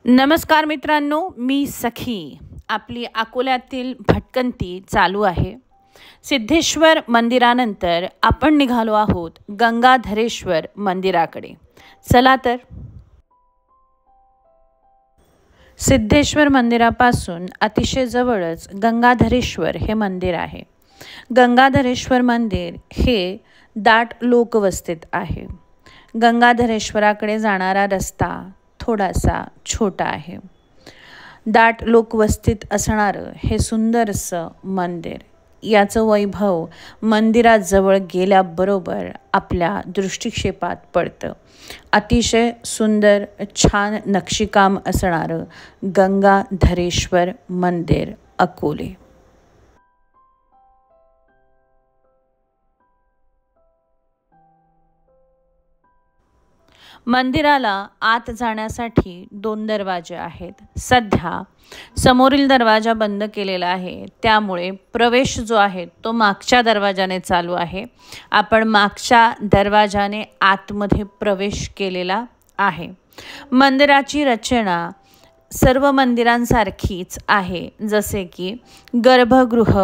नमस्कार मित्रांनो, मी सखी. आपली अकोल्यातील भटकंती चालू आहे. सिद्धेश्वर मंदिरानंतर आपण निघालो आहोत गंगाधरेश्वर मंदिराकडे. चला तर. सिद्धेश्वर मंदिरापासून अतिशय जवळच गंगाधरेश्वर हे मंदिर आहे. गंगाधरेश्वर मंदिर हे दाट लोकवस्तीत आहे. गंगाधरेश्वराकडे जाणारा रस्ता थोडासा छोटा आहे. दाट लोकवस्तीत असणारं हे सुंदरसं मंदिर, याचं वैभव मंदिराजवळ गेल्याबरोबर आपल्या दृष्टिक्षेपात पडतं. अतिशय सुंदर छान नक्षीकाम असणारं गंगाधरेश्वर मंदिर, अकोले. मंदिराला आत जाण्यासाठी 2 दरवाजे आहेत. सध्या समोरील दरवाजा बंद केलेला आहे, त्यामुळे प्रवेश जो आहे तो मागच्या दरवाजाने चालू आहे. आपण मागच्या दरवाजाने आतमध्ये प्रवेश केलेला आहे. मंदिराची रचना सर्व मंदिरांसारखीच आहे, जसे की गर्भगृह,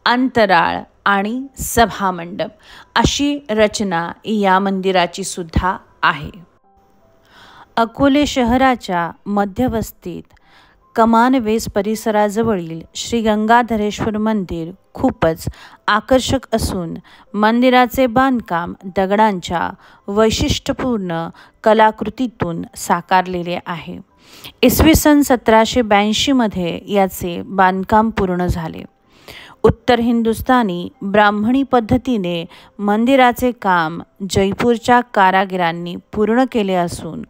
अंतराळ आणि सभामंडप अशी रचना या मंदिराची सुद्धा आहे. अकोले शहराच्या मध्यवस्तीत कमानवेस परिसराजवळील श्री गंगाधरेश्वर मंदिर खूपच आकर्षक असून मंदिराचे बांधकाम दगडांच्या वैशिष्ट्यपूर्ण कलाकृतीतून साकारलेले आहे. इसवी सन 1782 याचे बांधकाम पूर्ण झाले. उत्तर हिंदुस्थानी ब्राह्मणी पद्धतीने मंदिराचे काम जयपूरच्या कारागिरांनी पूर्ण केले असून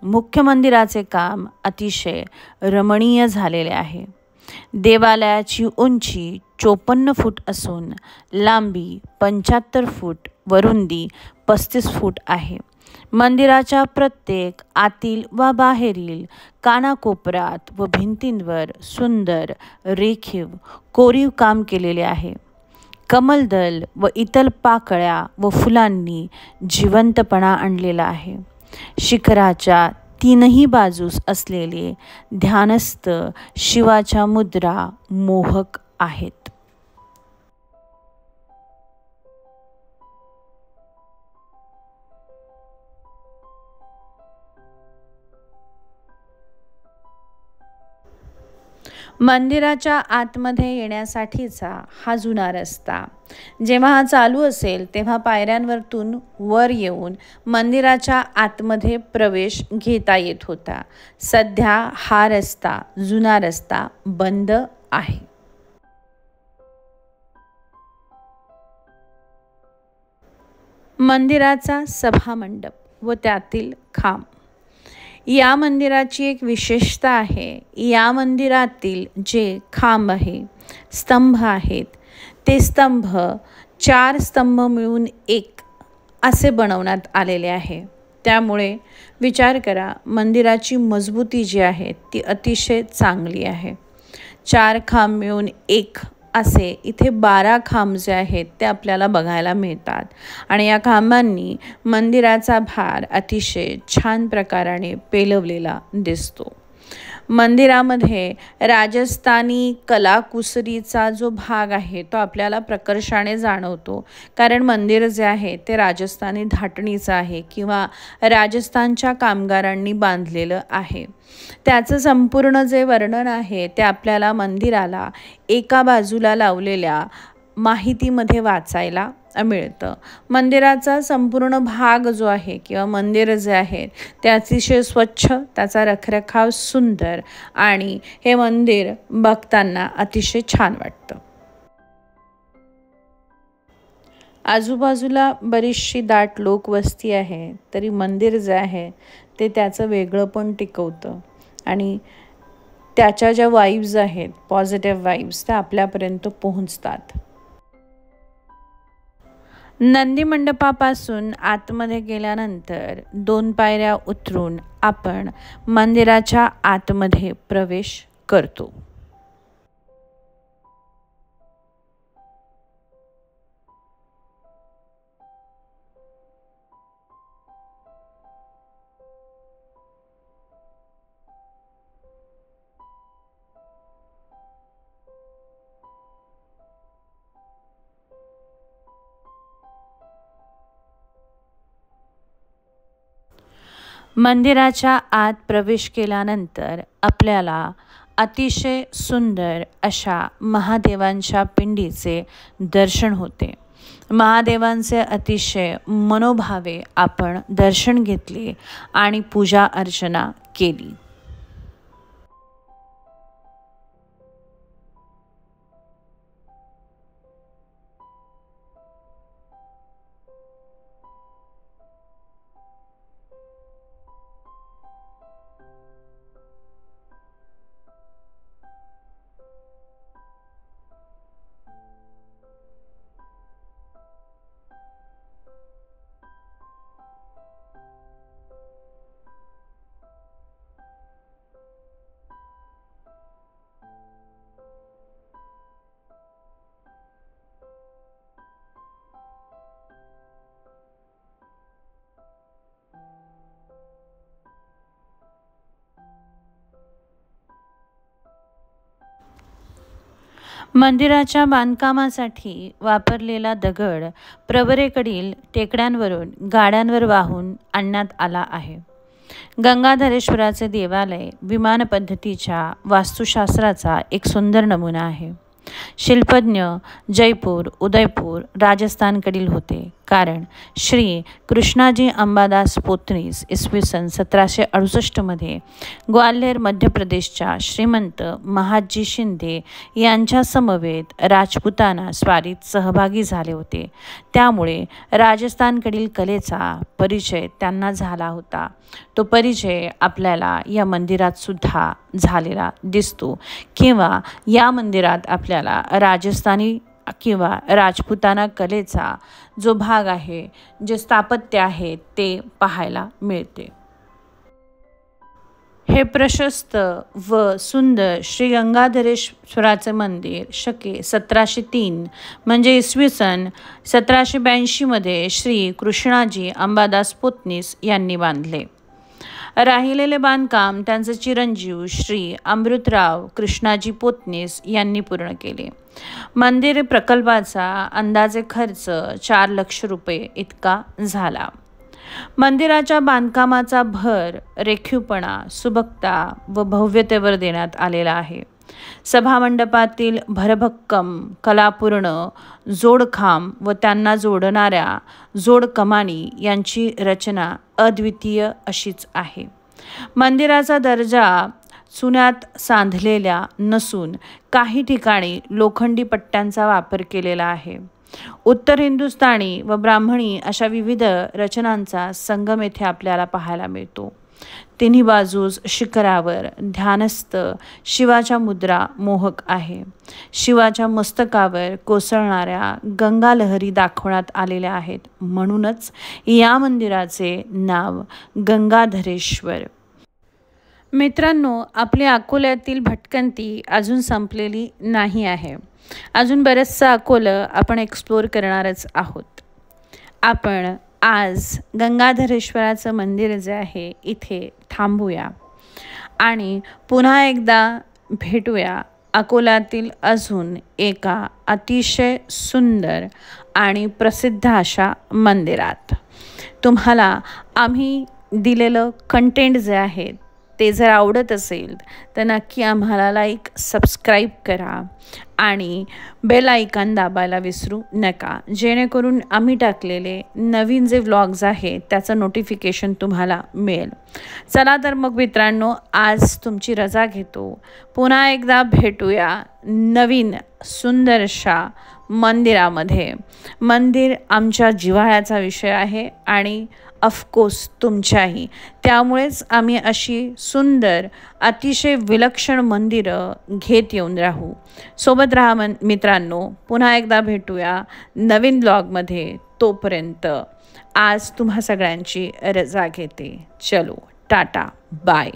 मुख्य मंदिराचे काम अतिशय रमणीय झालेले आहे. देवालयाची उंची 54 फूट असून लांबी 75 फूट व रुंदी 35 फूट आहे. मंदिराच्या प्रत्येक आतील व बाहेरील कानाकोपऱ्यात व भिंतींवर सुंदर रेखीव कोरीव काम केलेले आहे. कमलदल व इतर पाकळ्या व फुलांनी जिवंतपणा आणलेला आहे. शिखराच्या 3ही बाजूस असलेले ध्यानस्थ शिवाच्या मुद्रा मोहक आहेत. मंदिराच्या आतमध्ये येण्यासाठीचा हा जुना रस्ता जेव्हा हा चालू असेल तेव्हा पायऱ्यांवरतून वर येऊन मंदिराच्या आतमध्ये प्रवेश घेता येत होता. सध्या हा रस्ता, जुना रस्ता बंद आहे. मंदिराचा सभामंडप व त्यातील खांब. या मंदिराची एक विशेषता आहे. या मंदिरातील जे खांब आहे, स्तंभ आहेत, ते स्तंभ 4 स्तंभ मिळून एक असे बनवण्यात आलेले आहे. त्यामुळे विचार करा, मंदिराची मजबूती जी आहे ती अतिशय चांगली आहे. 4 खांब मिळून एक असे इथे 12 खांब जे आहेत ते आपल्याला बघायला मिळतात आणि या खांबांनी मंदिराचा भार अतिशय छान प्रकाराने पेलवलेला दिसतो. मंदिरामध्ये राजस्थानी कलाकुसरीचा जो भाग आहे तो आपल्याला प्रकर्षाने जाणवतो, कारण मंदिर जे आहे ते राजस्थानी धाटणीचं आहे किंवा राजस्थानच्या कामगारांनी बांधलेलं आहे. त्याचं संपूर्ण जे वर्णन आहे ते आपल्याला मंदिराला एका बाजूला लावलेल्या माहितीमध्ये वाचायला मिळतं. मंदिराचा संपूर्ण भाग जो आहे किंवा मंदिर जे आहे ते अतिशय स्वच्छ, त्याचा रखरखाव सुंदर आणि हे मंदिर बघताना अतिशय छान वाटतं. आजूबाजूला बरीचशी दाट लोकवस्ती आहे, तरी मंदिर जे आहे ते त्याचं वेगळं पण टिकवतं आणि त्याच्या ज्या वाईब्स आहेत, पॉझिटिव्ह वाईब्स, त्या आपल्यापर्यंत पोहोचतात. नंदी मंडपापासून आतमध्ये गेल्यानंतर 2 पायऱ्या उतरून आपण मंदिराच्या आतमध्ये प्रवेश करतो. मंदिराच्या आत प्रवेश केल्यानंतर आपल्याला अतिशय सुंदर अशा महादेवांच्या पिंडीचे दर्शन होते. महादेवांचे अतिशय मनोभावे आपण दर्शन घेतले आणि पूजा अर्चना केली. मंदिराच्या बांधकामासाठी वापरलेला दगड प्रवरेकडील टेकड्यांवरून गाड्यांवर वाहून आणण्यात आला आहे. गंगाधरेश्वराचे देवालय विमान पद्धतीच्या वास्तुशास्त्राचा एक सुंदर नमुना आहे. शिल्पज्ञ जयपूर, उदयपूर, राजस्थानकडील होते, कारण श्री कृष्णाजी अंबादास पोतनीस इसवी सन 1768 ग्वाल्हेर मध्य प्रदेशच्या श्रीमंत महादजी शिंदे यांच्या समवेत राजपुताना स्वारीत सहभागी झाले होते. त्यामुळे राजस्थानकडील कलेचा परिचय त्यांना झाला होता. तो परिचय आपल्याला या मंदिरात सुद्धा झालेला दिसतो, किंवा या मंदिरात आपल्याला राजस्थानी किंवा राजपुताना कलेचा जो भाग आहे, जे स्थापत्य आहे, ते पाहायला मिळते. हे प्रशस्त व सुंदर श्री गंगाधरेश्वराचे मंदिर शके 1703 म्हणजे इसवी सन 1782 श्री कृष्णाजी अंबादास पोतनीस यांनी बांधले. राहिलेले बांधकाम त्यांचे चिरंजीव श्री अमृतराव कृष्णाजी पोतनीस यांनी पूर्ण केले. मंदिर प्रकल्पाचा अंदाजे खर्च 4 लाख रुपये इतका झाला. मंदिराच्या बांधकामाचा भर रेखीवपणा, सुबकता व भव्यतेवर देण्यात आलेला आहे. सभामंडपातील भरभक्कम कलापूर्ण जोडखांब व त्यांना जोडणाऱ्या जोडकमानी यांची रचना अद्वितीय अशीच आहे. मंदिराचा दर्जा चुन्यात सांधलेल्या नसून काही ठिकाणी लोखंडी पट्ट्यांचा वापर केलेला आहे. उत्तर हिंदुस्थानी व ब्राह्मणी अशा विविध रचनांचा संगम येथे आपल्याला पाहायला मिळतो. तिन्ही बाजूस शिखरावर ध्यानस्थ शिवाच्या मुद्रा मोहक आहे. शिवाच्या मस्तकावर कोसळणाऱ्या गंगा लहरी दाखवण्यात आलेल्या आहेत. म्हणूनच या मंदिराचे नाव गंगाधरेश्वर. मित्रांनो, आपली अकोल्यातील भटकंती अजून संपलेली नाही आहे. अजून बरंचसं अकोलं आपण एक्सप्लोर करणारच आहोत. आपण आज गंगाधरेश्वराचं मंदिर जे आहे इथे थांबूया आणि पुन्हा एकदा भेटूया अकोल्यातील अजून एका अतिशय सुंदर आणि प्रसिद्ध अशा मंदिरात. तुम्हाला आम्ही दिलेलं कंटेंट जे आहे ते जर आवडत असेल तर नक्की आम्हाला लाईक, सबस्क्राईब करा आणि बेल आयकॉन दाबायला विसरू नका, जेणेकरून आम्ही टाकलेले नवीन जे व्लॉग्स आहेत त्याचं नोटिफिकेशन तुम्हाला मिळेल. चला तर मग मित्रांनो, आज तुमची रजा घेतो. पुन्हा एकदा भेटूया नवीन सुंदरशा मंदिरामध्ये. मंदिर आमच्या जिव्हाळ्याचा विषय आहे आणि ऑफकोर्स तुमच्याही. त्यामुळेच आम्ही अशी सुंदर अतिशय विलक्षण मंदिरं घेत येऊन राहू. सोबत राहा मित्रांनो. पुन्हा एकदा भेटूया नवीन ब्लॉगमध्ये. तोपर्यंत आज तुम्हा सगळ्यांची रजा घेते. चलो, टाटा, बाय.